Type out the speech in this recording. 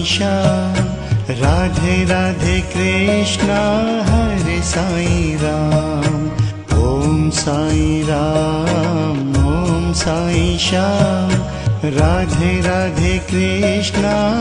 Shyam. Radhe Radhe Krishna Hare Sai Ram. Om Sai Ram Om Sai Shyam. Radhe Radhe Krishna.